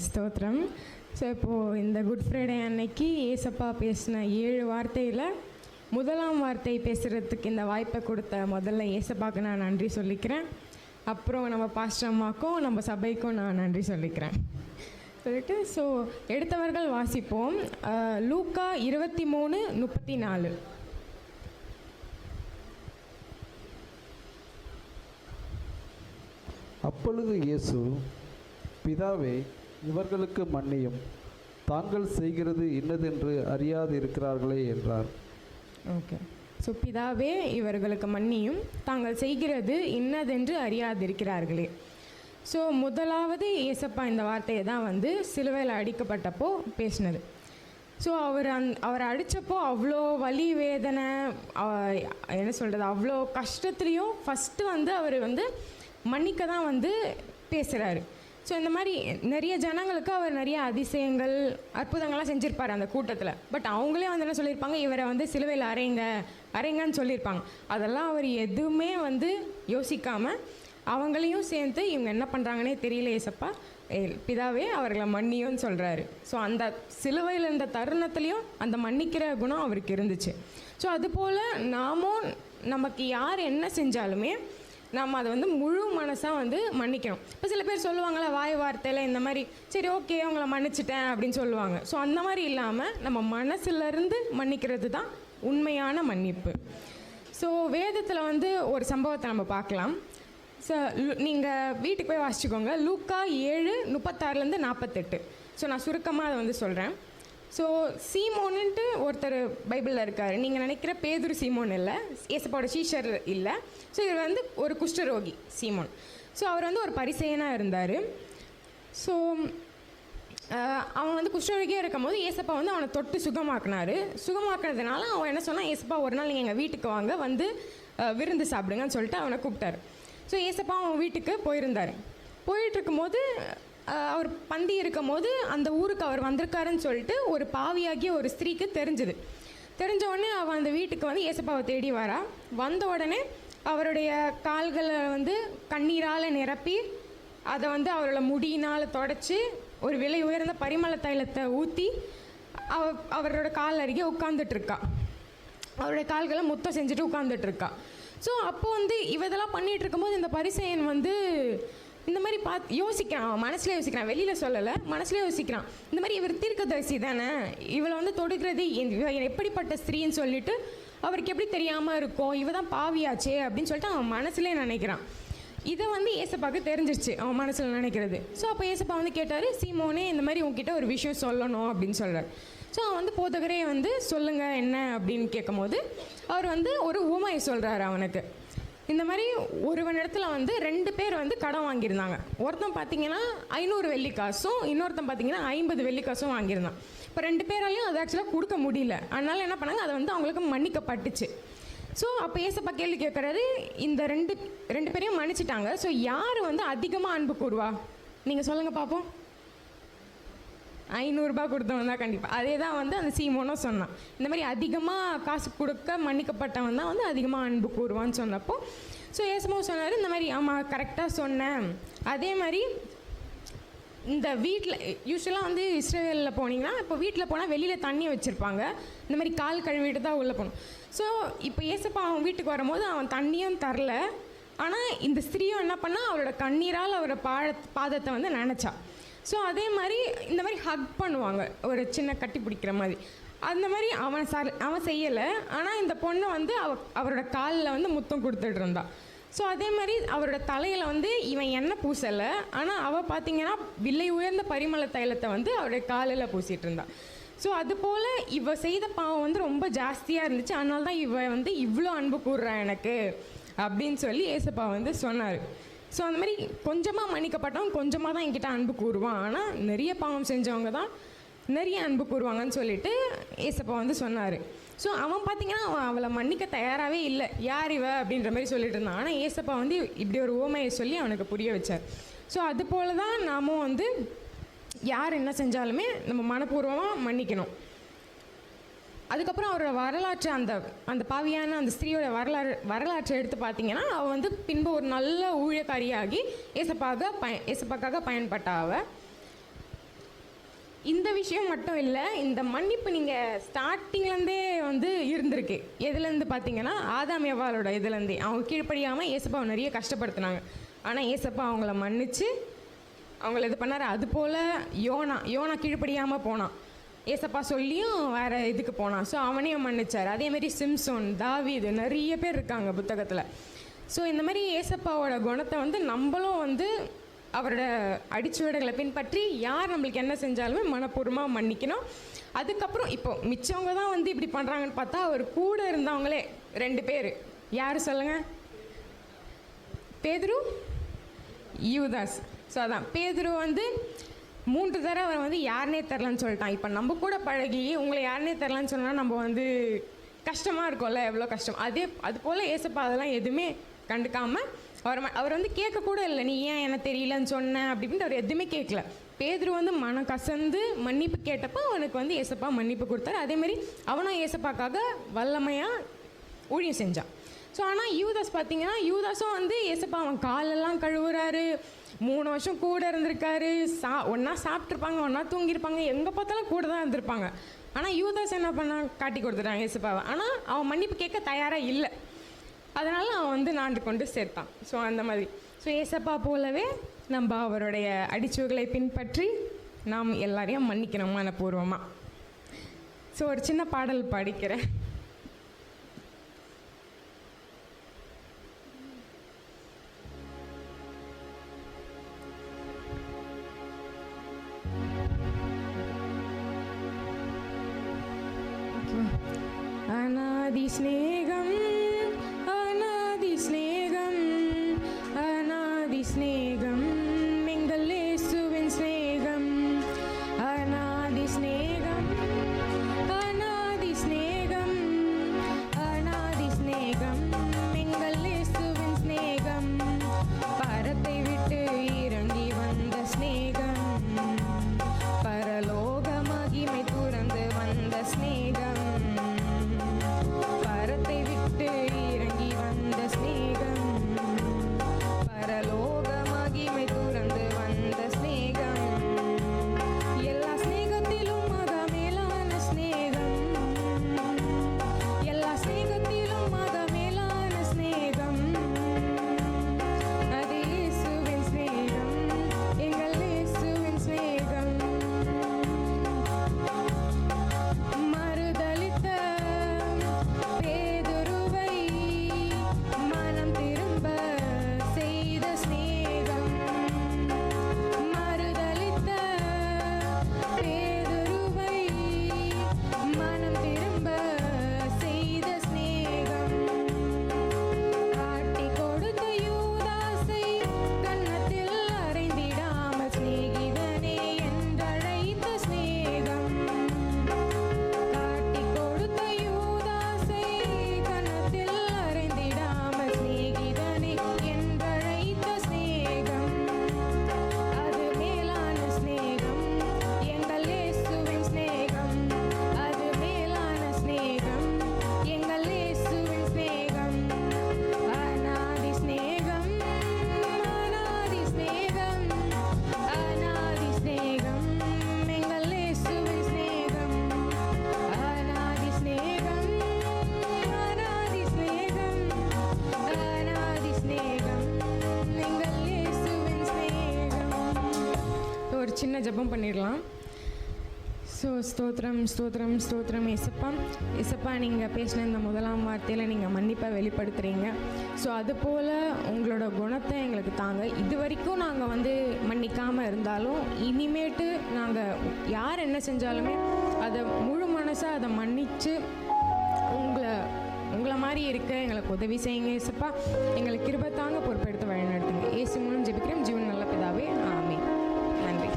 ஸ்தோத்திரம். ஸோ இப்போது இந்த குட் ஃப்ரைடே அன்னைக்கு ஏசப்பா பேசின 7 வார்த்தையில் முதலாம் வார்த்தை பேசுகிறதுக்கு இந்த வாய்ப்பை கொடுத்த முதல்ல ஏசப்பாவுக்கு நான் நன்றி சொல்லிக்கிறேன். அப்புறம் நம்ம பாஸ்டர் அம்மாக்கும் நம்ம சபைக்கும் நான் நன்றி சொல்லிக்கிறேன் சொல்லிட்டு எடுத்தவர்கள் வாசிப்போம். லூக்கா 23:34. அப்பொழுது இயேசு, பிதாவே, இவர்களுக்கு மன்னியும், தாங்கள் செய்கிறது இன்னதென்று அறியாது இருக்கிறார்களே என்றார். ஓகே. ஸோ பிதாவே, இவர்களுக்கு மன்னியும், தாங்கள் செய்கிறது இன்னதென்று அறியாதிருக்கிறார்களே. ஸோ முதலாவது ஏசப்பா இந்த வார்த்தையை தான் சிலுவையில் அடிக்கப்பட்டப்போ பேசினது. ஸோ அவரை அடித்தப்போ அவ்வளோ வலி வேதனை, என்ன சொல்கிறது, அவ்வளோ கஷ்டத்துலேயும் ஃபஸ்ட்டு அவர் மன்னிக்க தான் பேசுகிறாரு. ஸோ இந்த மாதிரி நிறைய ஜனங்களுக்கு அவர் நிறைய அதிசயங்கள் அற்புதங்கள்லாம் செஞ்சுருப்பார் அந்த கூட்டத்தில். பட் அவங்களே என்ன சொல்லியிருப்பாங்க, இவரை சிலுவையில் அறைங்கன்னு சொல்லியிருப்பாங்க. அதெல்லாம் அவர் எதுவுமே யோசிக்காமல் அவங்களையும் சேர்ந்து இவங்க என்ன பண்ணுறாங்கன்னே தெரியல ஏசப்பா, பிதாவே அவர்களை மன்னியும்னு சொல்கிறாரு. ஸோ அந்த சிலுவையில் இருந்த தருணத்துலேயும் அந்த மன்னிக்கிற குணம் அவருக்கு இருந்துச்சு. ஸோ அதுபோல் நாமும் நமக்கு யார் என்ன செஞ்சாலுமே நம்ம அதை முழு மனசாக மன்னிக்கணும். இப்போ சில பேர் சொல்லுவாங்களா வாய் வார்த்தையில் இந்த மாதிரி, சரி ஓகே உங்களை மன்னிச்சிட்டேன் அப்படின்னு சொல்லுவாங்க. ஸோ அந்த மாதிரி இல்லாமல் நம்ம மனசுலேருந்து மன்னிக்கிறது தான் உண்மையான மன்னிப்பு. ஸோ வேதத்தில் ஒரு சம்பவத்தை நம்ம பார்க்கலாம். ஸோ நீங்கள் வீட்டுக்கு போய் வாசிச்சுக்கோங்க. லூக்கா 7:36-48. ஸோ நான் சுருக்கமாக அதை சொல்கிறேன். ஸோ சீமோன்ட்டு ஒருத்தர் பைபிளில் இருக்கார். நீங்கள் நினைக்கிற பேதுரு சீமோன் இல்லை, ஏசப்பாவோட சீஷர் இல்லை. ஸோ இவர் ஒரு குஷ்டரோகி சீமோன். ஸோ அவர் ஒரு பரிசேயனாக இருந்தார். ஸோ அவன் குஷ்டரோகியாக இருக்கும் போது ஏசப்பா அவனை தொட்டு சுகமாக்குனதுனால அவன் என்ன சொன்னால், ஏசப்பா ஒரு நாள் நீங்கள் எங்கள் வீட்டுக்கு வாங்க, விருந்து சாப்பிடுங்கன்னு சொல்லிட்டு அவனை கூப்பிட்டாரு. ஸோ ஏசப்பா அவன் வீட்டுக்கு போயிட்டுருக்கும்போது அவர் பந்தி இருக்கும் போது அந்த ஊருக்கு அவர் வந்திருக்காருன்னு சொல்லிட்டு ஒரு பாவியாகிய ஒரு ஸ்திரீக்கு தெரிஞ்ச உடனே அவன் அந்த வீட்டுக்கு ஏசப்பாவை தேடி வரா. வந்த உடனே அவருடைய கால்களை கண்ணீரால் நிரப்பி அதை அவரோட முடியினால் தொடச்சி ஒரு விலை உயர்ந்த பரிமள தைலத்தை ஊற்றி அவரோட கால் அருகே உட்காந்துட்ருக்கா. அவருடைய கால்களை முத்தம் செஞ்சுட்டு உட்காந்துட்ருக்கா. ஸோ அப்போது இதெல்லாம் பண்ணிகிட்டு இருக்கும்போது இந்த பரிசேயன் இந்த மாதிரி யோசிக்கிறான். மனசில் யோசிக்கிறான், வெளியில் சொல்லலை, மனசில் யோசிக்கிறான். இந்த மாதிரி இவர் தீர்க்கதரிசி தானே, இவளை தொடுக்கிறது எப்படிப்பட்ட ஸ்திரீன்னு சொல்லிட்டு அவருக்கு எப்படி தெரியாமல் இருக்கும், இவ தான் பாவியாச்சே அப்படின்னு சொல்லிட்டு அவன் மனசுலே நினைக்கிறான். இதை ஏசப்பாவுக்கு தெரிஞ்சிருச்சு அவன் மனசில் நினைக்கிறது. ஸோ அப்போ ஏசப்பா கேட்டார், சீமோனே இந்த மாதிரி உங்ககிட்ட ஒரு விஷயம் சொல்லணும் அப்படின்னு சொல்கிறார். ஸோ அவன் போதகரே சொல்லுங்கள் என்ன அப்படின்னு கேட்கும் போது அவர் ஒரு உவமையை சொல்கிறாரு அவனுக்கு. இந்த மாதிரி ஒருவனிடத்துல 2 பேர் கடன் வாங்கியிருந்தாங்க. ஒருத்தன் பார்த்தீங்கன்னா 500 வெள்ளிக்காசும், இன்னொருத்தன் பார்த்தீங்கன்னா 50 வெள்ளிக்காசும் வாங்கியிருந்தான். இப்போ 2 பேராலையும் அது ஆக்சுவலாக கொடுக்க முடியல. அதனால என்ன பண்ணாங்க, அதை அவங்களுக்கு மன்னிக்கப்பட்டுச்சு. ஸோ அப்போ ஏசப்பா கேள்வி கேட்குறாரு, இந்த ரெண்டு பேரையும் மன்னிச்சிட்டாங்க. ஸோ யார் அதிகமாக அன்பு கூறுவா, நீங்கள் சொல்லுங்கள் பார்ப்போம். 500 ரூபா கொடுத்தவன் தான் கண்டிப்பாக. அதே தான் அந்த சீமோனும் சொன்னான். இந்த மாதிரி அதிகமாக காசு கொடுக்க மன்னிக்கப்பட்டவன் தான் அதிகமாக அன்பு கூறுவான்னு சொன்னப்போ ஸோ ஏசப்பாவும் சொன்னார், இந்த மாதிரி ஆமாம் கரெக்டாக சொன்னேன். அதே மாதிரி இந்த வீட்டில் யூஸ்வலாக இஸ்ரேலில் போனீங்கன்னா, இப்போ வீட்டில் போனால் வெளியில் தண்ணி வச்சுருப்பாங்க, இந்த மாதிரி கால் கழுவிட்டு தான் உள்ளே போகணும். ஸோ இப்போ ஏசப்பா அவன் வீட்டுக்கு வரும்போது அவன் தண்ணியும் தரல. ஆனால் இந்த ஸ்திரீயும் என்ன பண்ணால், அவரோட கண்ணீரால் அவரோட பாதத்தை நினச்சா. ஸோ அதே மாதிரி இந்த மாதிரி ஹக் பண்ணுவாங்க, ஒரு சின்ன கட்டி பிடிக்கிற மாதிரி. அந்த மாதிரி அவன் செய்யலை. ஆனால் இந்த பொண்ணு அவரோட காலில் முத்தம் கொடுத்துட்டு இருந்தா. ஸோ அதே மாதிரி அவரோட தலையில் இவன் எண்ணெய் பூசலை. ஆனால் அவள் பார்த்தீங்கன்னா விலை உயர்ந்த பரிமள தைலத்தை அவருடைய காலில் பூசிகிட்டு இருந்தா. ஸோ அதுபோல் இவ செய்த பாவம் ரொம்ப ஜாஸ்தியாக இருந்துச்சு. அதனால தான் இவ இவ்வளோ அன்பு கூறுறா எனக்கு அப்படின்னு சொல்லி ஏசப்பா சொன்னார். ஸோ அந்த மாதிரி கொஞ்சமாக மன்னிக்கப்பட்டவன் கொஞ்சமாக தான் என்கிட்ட அன்பு கூறுவான், ஆனால் நிறைய பாவம் செஞ்சவங்க தான் நிறைய அன்பு கூறுவாங்கன்னு சொல்லிட்டு ஏசப்பா சொன்னார். ஸோ அவன் பார்த்தீங்கன்னா அவளை மன்னிக்க தயாராகவே இல்லை, யார் இவ அப்படின்ற மாதிரி சொல்லிட்டு இருந்தான். ஆனால் ஏசப்பா இப்படி ஒரு உவமையை சொல்லி அவனுக்கு புரிய வச்சார். ஸோ அது போல் தான் நாமும் யார் என்ன செஞ்சாலுமே நம்ம மனப்பூர்வமாக மன்னிக்கணும். அதுக்கப்புறம் அவரோட வரலாற்று அந்த பாவியான அந்த ஸ்திரீயோட வரலாற்றை எடுத்து பார்த்தீங்கன்னா, அவள் பின்பு ஒரு நல்ல ஊழியக்காரியாகி ஏசப்பாக்காக பயன்பட்ட அவள். இந்த விஷயம் மட்டும் இல்லை, இந்த மன்னிப்பு நீங்கள் ஸ்டார்டிங்லேருந்தே வந்து இருந்திருக்கு. எதுலேருந்து பார்த்தீங்கன்னா ஆதாம் ஏவாளோட இதுலேருந்தே அவங்க கீழ்ப்படியாமல் ஏசப்பாவை நிறைய கஷ்டப்படுத்தினாங்க. ஆனால் ஏசப்பா அவங்கள மன்னித்து அவங்கள இது பண்ணார். அதுபோல் யோனா கீழ்ப்படியாமல் போனான், ஏசப்பா சொல்லியும் வேறு இதுக்கு போனான். ஸோ அவனையும் மன்னிச்சார். அதேமாரி சிம்சோன், தாவீது, நிறைய பேர் இருக்காங்க புத்தகத்தில். ஸோ இந்த மாதிரி ஏசப்பாவோட குணத்தை வந்து நம்மளும் வந்து அவரோட அடிச்சுவடுகளை பின்பற்றி யார் நம்மளுக்கு என்ன செஞ்சாலுமே மனப்பூர்வமாக மன்னிக்கணும். அதுக்கப்புறம் இப்போது மிச்சவங்க தான் வந்து இப்படி பண்ணுறாங்கன்னு பார்த்தா அவர் கூட இருந்தவங்களே 2 பேர் யார் சொல்லுங்கள்? பேதுரு, யூதாஸ். ஸோ அதான் பேதுரு வந்து 3 தடவை அவன் வந்து யாருனே தெரிலன்னு சொல்லிட்டான். இப்போ நம்ம கூட பழகி உங்களை யாருனே தெரிலன்னு சொன்னால் நம்ம வந்து கஷ்டமாக இருக்கும்ல, எவ்வளோ கஷ்டம். அது போல் ஏசப்பா அதெல்லாம் எதுவுமே கண்டுக்காமல் அவர் வந்து கேட்கக்கூட இல்லை, நீ ஏன் என்ன தெரியலன்னு சொன்னேன் அப்படின்ட்டு அவர் எதுவுமே கேட்கல. பேதுரு வந்து மனம் கசந்து மன்னிப்பு கேட்டப்போ அவனுக்கு வந்து ஏசப்பா மன்னிப்பு கொடுத்தாரு. அதேமாதிரி அவனும் ஏசப்பாக்காக வல்லமையாக ஊழியம் செஞ்சான். ஸோ ஆனால் யூதாஸ் பார்த்தீங்கன்னா, யூதாஸும் வந்து ஏசப்பா அவன் காலெல்லாம் கழுவுறாரு, 3 வருஷம் கூட இருந்திருக்காரு, ஒன்றா சாப்பிட்ருப்பாங்க, ஒன்றா தூங்கியிருப்பாங்க, எங்கே பார்த்தாலும் கூட தான் இருந்திருப்பாங்க. ஆனால் யூதாஸ் என்ன பண்ணான்? காட்டி கொடுத்துட்டான் ஏசப்பாவை. ஆனால் அவன் மன்னிப்பு கேட்க தயாராக இல்லை. அதனால் அவன் வந்து நாண்டு கொண்டு சேர்த்தான். ஸோ அந்த மாதிரி. ஸோ ஏசப்பா போலவே நம்ம அவருடைய அடிச்சுவடுகளை பின்பற்றி நாம் எல்லாரையும் மன்னிக்கணும் மனப்பூர்வமாக. ஸோ ஒரு சின்ன பாடல் படிக்கிறேன். அநாதி ஸ்நேகம், அநாதி ஸ்நேகம், அநாதி ஸ்நேகம், எங்கள் இயேசுவின் ஸ்நேகம். அநாதி ஸ்நேகம், அநாதி ஸ்நேகம், அநாதி ஸ்நேகம், எங்கள் இயேசுவின் ஸ்நேகம். பரத்தை விட்டு இறங்கி வந்த ஸ்நேகம், பரலோக மகிமை துறந்து வந்த ஸ்நேகம். பரத்தை விட்டு இறங்கி வந்த ஸ்நேகம், பரலோக மகிமை துறந்து வந்த ஸ்நேகம். எல்லா ஸ்நேகத்திலும் மகா மேலான ஸ்நேகம், எல்லா ஸ்நேகத்திலும் மகா மேலான ஸ்நேகம். அது இயேசுவின் ஸ்நேகம், எங்கள் இயேசுவின் ஸ்நேகம். மறுதலித்த பேதுருவை மனம் திரும்ப செய்த ஸ்நேகம், மறுதலித்த பேதுருவை மனம் திரும்ப செய்த ஸ்நேகம். காட்டி கொடுத்த யூதாசை கன்னத்தில் அறைந்திடாமல் சிநேகிதனே என்றழைத்த ஸ்நேகம். காட்டி கொடுத்த யூதாசை கன்னத்தில் அறைந்திடாமல் சிநேகிதனே என்றழைத்த ஸ்நேகம். அது மேலான ஸ்நேகம், எங்கள் இயேசுவின் ஸ்நேகம். அது மேலான ஸ்நேகம், எங்கள் இயேசுவின் ஸ்நேகம். அநாதி ஸ்நேகம், அநாதி ஸ்நேகம், அநாதி ஸ்நேகம், எங்கள் இயேசுவின் ஸ்நேகம். அநாதி ஸ்நேகம், அநாதி ஸ்நேகம், அநாதி ஸ்நேகம், எங்கள் இயேசுவின் ஸ்நேகம். ஒரு சின்ன ஜெபம் பண்ணிடலாம். ஸோ ஸ்தோத்திரம் ஸ்தோத்திரம் ஸ்தோத்திரம் ஏசப்பா. ஏசப்பா, நீங்கள் பேசின இந்த முதலாம் வார்த்தையில் நீங்கள் மன்னிப்பை வெளிப்படுத்துகிறீங்க. ஸோ அதுபோல் உங்களோட குணத்தை எங்களுக்கு தாங்க. இது வரைக்கும் நாங்கள் வந்து மன்னிக்காமல் இருந்தாலும் இனிமேட்டு நாங்கள் யார் என்ன செஞ்சாலுமே அதை முழு மனசாக அதை மன்னித்து உங்களை மாதிரி இருக்க எங்களுக்கு உதவி செய்யுங்க ஏசப்பா. எங்களுக்கு கிருபை தாங்க, பொறுப்பெடுத்து வழிநடத்துங்க. இயேசு மூலம் ஜெபிக்கிறேன் ஜீவன் நல்ல பிதாவே, ஆமென். நன்றி.